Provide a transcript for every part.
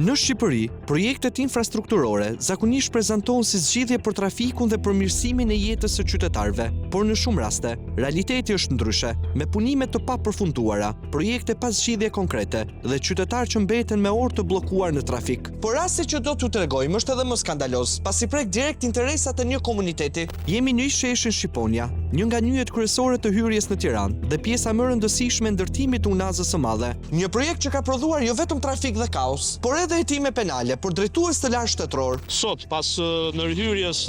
Në Shqipëri, projektet infrastrukturore zakonisht prezantohen si zgjidhje për trafikun dhe përmirësimin e jetës së qytetarëve, por në shumë raste, realiteti është ndryshe, me punime të papërfunduara, projekte pa zgjidhje konkrete dhe qytetarë që mbeten me orë të bllokuar në trafik. Por rasti që do t'ju tregojmë është edhe më skandaloz, pasi prek direkt interesat e një komuniteti. Jemi në sheshin Shqiponia, një nga nyjet kryesore të hyrjes në Tiranë dhe pjesa më rëndësishme e ndërtimit të Unazës së Madhe. Një projekt që ka prodhuar jo vetëm trafik dhe kaos, por edhe hetime penale për drejtues të lartë shtetëror. Sot, pas ndërhyrjes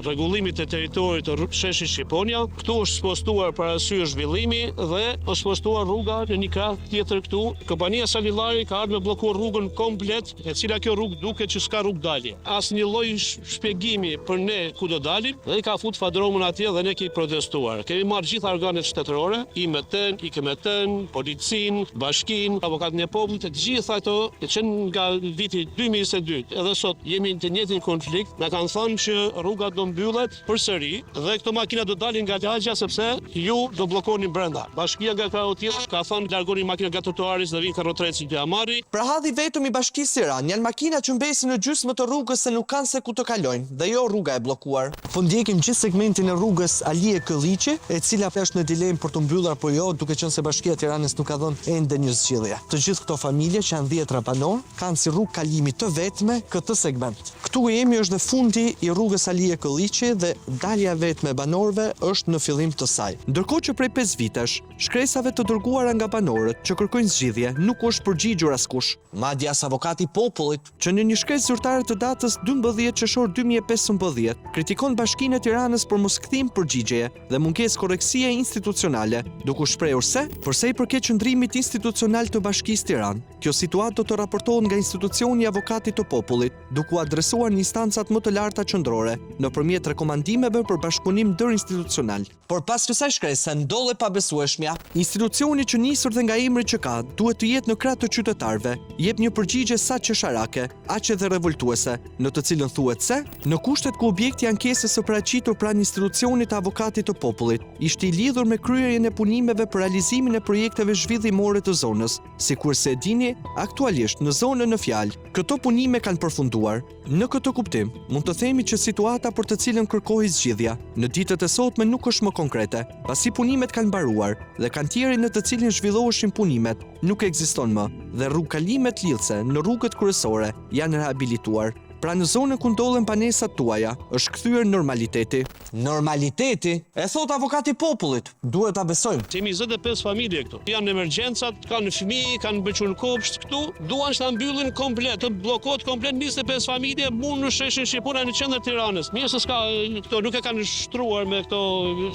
rregullimit të territorit të sheshit Shqiponia, këtu është spostuar për arsye zhvillimi dhe është spostuar rruga në një krah tjetër këtu. Kompania Salillari ka ardhur me bllokuar rrugën komplet, e cila kjo rrugë duket që s'ka rrugë dalje. Asnjë lloj shpjegimi për ne ku do dalim dhe i ka fut fadromën atje dhe ne kemi protestuar. Kemi marrë gjithë organet shtetërore, IMT-n, IKMT-n, policin, bashkin, avokatën e popullit, të gjitha ato që nga viti 2022 edhe sot jemi në të njëjtin konflikt. Na kanë thënë që rruga do mbyllet përsëri dhe këto makina do dalin nga lagja sepse ju do bllokoni brenda. Bashkia nga krahu tjetër ka thënë largoni makinat nga trotuari dhe vinë karrotreci të marri. Pra hadhi vetëm i Bashkisë Tiranë janë makina që mbesin në gjysmë të rrugës se nuk kanë se ku të kalojnë dhe jo rruga e bllokuar. Po ndjekim gjithë segmentin e rrugës Alie Këlliqi, e cila është në dilemë për të mbyllur apo jo, duke qenë se Bashkia e Tiranës nuk ka dhënë ende një zgjidhje. Të gjithë këto familje që janë 10 banor kanë si rrugë kalimi të vetme këtë segment. Këtu jemi është në fundi i rrugës Alie Këlliqi dhe dalja vetme e banorëve është në fillim të saj. Ndërkohë që prej 5 vitesh, shkresave të dërguara nga banorët që kërkojnë zgjidhje nuk është përgjigjur askush. Madje as avokati i popullit, që në një shkresë zyrtare të datës 12 qershor 2015 kritikon Bashkinë e Tiranës për moskthim përgjigjeje dhe mungesë korrektësie institucionale, duke shprehur se, përsa i përket qëndrimit institucional të Bashkisë Tiranë, kjo situatë do të raportohet nga institucioni i avokatit të popullit, duke u adresuar në instancat më të larta qendrore nëpërmjet rekomandimeve për bashkëpunim ndërinstitucional. Por pas kësaj shkrese ndodhe pabesueshmja. Institucioni që nisur dhe nga emri që ka, duhet të jetë në krah të qytetarëve, jep një përgjigje sa qesharake, aq edhe revoltuese, në të cilën thuhet se, në kushtet ku objekti i ankesës së paraqitur pranë institucionit të avokatit të popullit, ishte i lidhur me kryerjen e punimeve për realizimin e projekteve zhvillimore të zonës, sikurse e dini, aktualisht në zonën në fjalë, këto punime kanë përfunduar. Në këtë kuptim, mund të themi që situata për të cilën kërkohej zgjidhja në ditët e sotme nuk është më konkrete, pasi punimet kanë mbaruar dhe kantierin në të cilin zhvilloheshin punimet nuk ekziston më dhe rrugëkalimet lidhëse në rrugët kryesore janë rehabilituar. Pra në zonën ku ndodhen banesat tuaja, është kthyer normaliteti. Normaliteti? E thot avokati i popullit. Duhet ta besojmë. Kemi 25 familje këtu. Janë emergjencat, kanë fëmijë, kanë bëqur kopsht këtu, duan që ta mbyllin komplet, të bllokohet komplet 25 familje në sheshin Shqiponia në qendër Tiranës. Mirë se s'ka këto, nuk e kanë shtruar me këto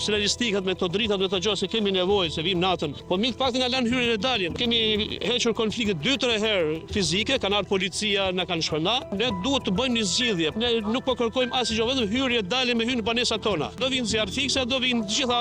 serialistikat, me këto dritat, me këto gjë se kemi nevojë se vim natën. Po mi të paktën na lënë hyrjen e daljen. Kemi hequr konflikte 2-3 herë fizike, kanë ardhur policia, na kanë shpërndar. Ne duhet të bëjmë një zgjidhje. Ne nuk po kërkojmë asgjë, vetëm hyrje dalje me hyrje në banesat tona. Do vinë zjarr fikse, do vinë të gjitha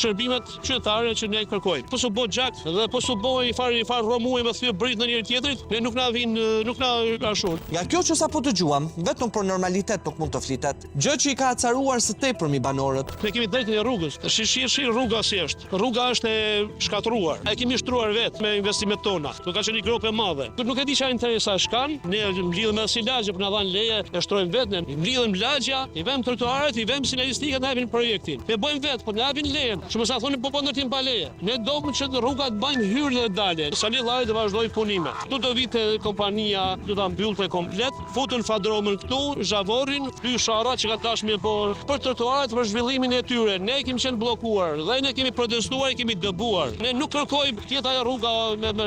shërbimet qytetare që ne kërkojmë. Po su bë gjak dhe po su bë i far romuaj me thyrë brit në njëri tjetrit, ne nuk na ashun. Nga kjo që sapo dëgjuam, vetëm për normalitet nuk mund të flitet. Gjë që i ka acaruar së tepërmi banorët. Ne kemi drejtën e rrugës. Shi rruga si është. Rruga është e shkatruar. E kemi shtruar vetë me investimet tona. Do ka qenë një grop e madhe. Nuk e di çfarë interesa shkan. Ne mblidhëm me silazhe për na dhanë leje, e shtrojmë vetë, ne mblidhëm lagja, i vëmë trotuaret, i vëmë sinjalistikat, na japin projektin. Ne bëjmë vetë, po na japin lejen. Që mos sa thonë po ndërtim pa leje. Ne domë që rrugat bëjnë hyrje dhe dalje. Salillari do vazhdoj punimet. Këtu do vite kompania, do ta mbyllte komplet, futën fadromën këtu, zhavorin, sharrat që ka dashme për trotuaret, për zhvillimin e tyre. Ne kemi qenë bllokuar dhe ne kemi protestuar, kemi dëbuar. Ne nuk kërkojmë tjetër ajo rruga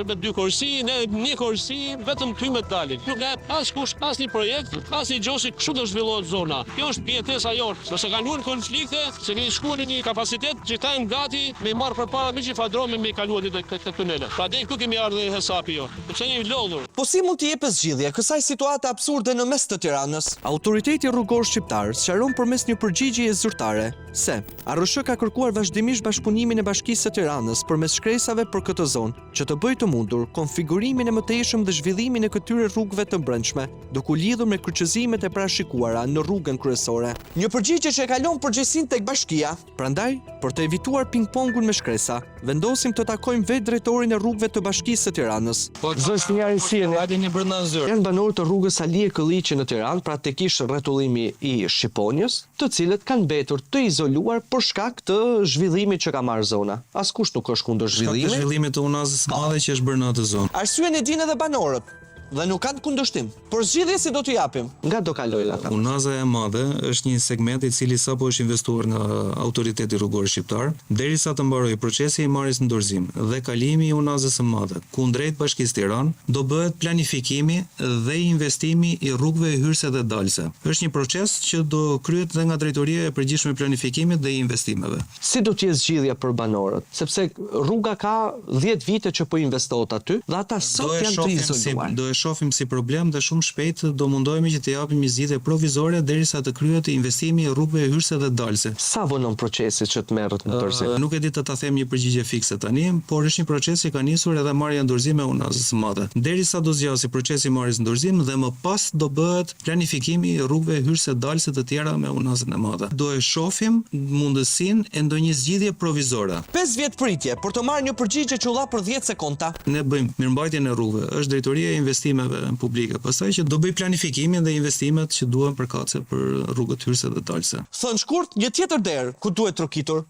me 2 kursi, ne 1 kursi, vetëm pymet dalin. Nuk ka askush asnjë projekt, asnjë gjosi kështu do zhvillohet zona. Kjo është pjetesa jonë. Nëse kanë luajtur konflikte, se kemi shkuar në një kapacitet që kanë gati me marr përpara me çifadromë me kaluar këtë tunele. Prandaj këtu kemi ardhur hesapi jo. Sepse jemi lodhur. Po si mund të jepet zgjidhje kësaj situate absurde në mes të Tiranës? Autoriteti rrugor shqiptar sqaron përmes një përgjigjeje zyrtare se ARSH ka kërkuar vazhdimisht bashkëpunimin e Bashkisë së Tiranës përmes shkresave për këtë zonë, që të bëjë të mundur konfigurimin e mëtejshëm dhe zhvillimin e këtyre rrugëve të brendshme, duke u lidhur me kryqëzimet e parashikuara në rrugën kryesore. Një përgjigje që e kalon përgjegjësinë tek bashkia. Prandaj, për të evituar ping-pongun me shkresa, vendosim të takojmë vetë drejtorin e rrugëve të Bashkisë së Tiranës. Zë Sinjari Sirni, hajde një brenda zyrë. Janë banorë të rrugës Alie Këlliqi në Tiranë, pra tekisht rretullimi i Shqiponjës, të cilët kanë mbetur të izoluar për shkak të zhvillimit që ka marrë zona. Askush nuk është kundër zhvillimit. Shkak të zhvillimit të unazës së madhe që është bërë në atë zonë. Arsyeën e dinë edhe banorët dhe nuk kanë kundërshtim. Por zgjidhje si do t'i japim? Nga do kalojnë ata? Unaza e madhe është një segment i cili sapo është investuar nga autoriteti rrugor shqiptar, derisa të mbarojë procesi i marrjes në dorëzim dhe kalimi i unazës së madhe kundrejt Bashkisë Tiranë, do bëhet planifikimi dhe investimi i rrugëve hyrëse dhe dalëse. Është një proces që do kryhet dhe nga Drejtoria e Përgjithshme e Planifikimit dhe Investimeve. Si do të jetë zgjidhja për banorët? Sepse rruga ka 10 vite që po investohet aty dhe ata sot janë të izoluar. Do e shohim si problem dhe shumë shpejt do mundohemi që të japim një zgjidhje provizore derisa të kryhet investimi i rrugëve hyrëse dhe dalëse. Sa vonon procesi që të merret në dorëzim? Nuk e di të ta them një përgjigje fikse tani, por është një proces që ka nisur edhe marrja në dorëzim e unazës së madhe. Derisa do zgjasë procesi i marrjes në dorëzim dhe më pas do bëhet planifikimi i rrugëve hyrëse dhe dalëse të tjera me unazën e madhe. Do e shohim mundësinë e ndonjë zgjidhje provizore. 5 vjet pritje për të marrë një përgjigje që u dha për 10 sekonda. Ne bëjmë mirëmbajtjen e rrugëve, është Drejtoria e Investimeve publike, pastaj që do bëj planifikimin dhe investimet që duhen përkatëse për rrugët hyrëse dhe dalëse. Thënë shkurt, një tjetër derë ku duhet trokitur.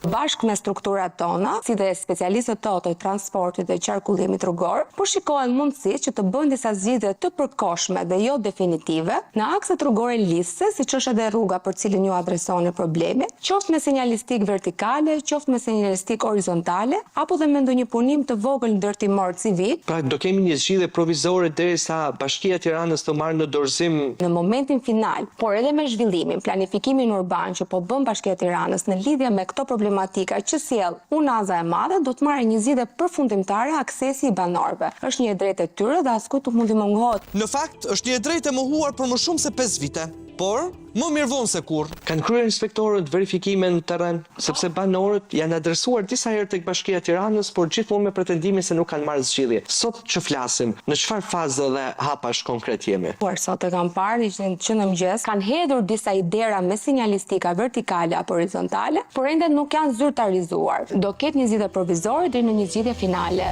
Bashkë me strukturat tona, si dhe specialistët të transportit dhe qarkullimit rrugor, po shikohen mundësi që të bëjnë disa zgjidhje të përkohshme dhe jo definitive në akset rrugore listëse, siç është edhe rruga për cilën ju adresoni problemin, qoftë me sinjalistik vertikale, qoftë me sinjalistik horizontale, apo dhe me ndonjë punim të vogël ndërtimor civil. Pra do kemi një zgjidhje provizore derisa Bashkia e Tiranës të marrë në dorëzim në momentin final, por edhe me zhvillimin, planifikimin urban që po bën Bashkia e Tiranës në lidhje me këto problematika që sjell unaza e madhe, do të marrë një zgjidhje përfundimtare aksesi i banorëve. Është një drejtë e tyre dhe askujt nuk mund të mungohet. Në fakt, është një drejtë e mohuar për më shumë se 5 vite. Por, më mirë vonë se kur. Kanë kryer inspektorët verifikime në terren, sepse banorët janë adresuar disa herë tek Bashkia e Tiranës, por gjithmonë me pretendimin se nuk kanë marrë zgjidhje. Sot që flasim, në çfarë faze dhe hapash konkret jemi? Por sot e kam parë që në mëngjes kanë hedhur disa idera me sinjalistika vertikale apo horizontale, por ende nuk janë zyrtarizuar. Do ketë një zgjidhje provizore deri në një zgjidhje finale.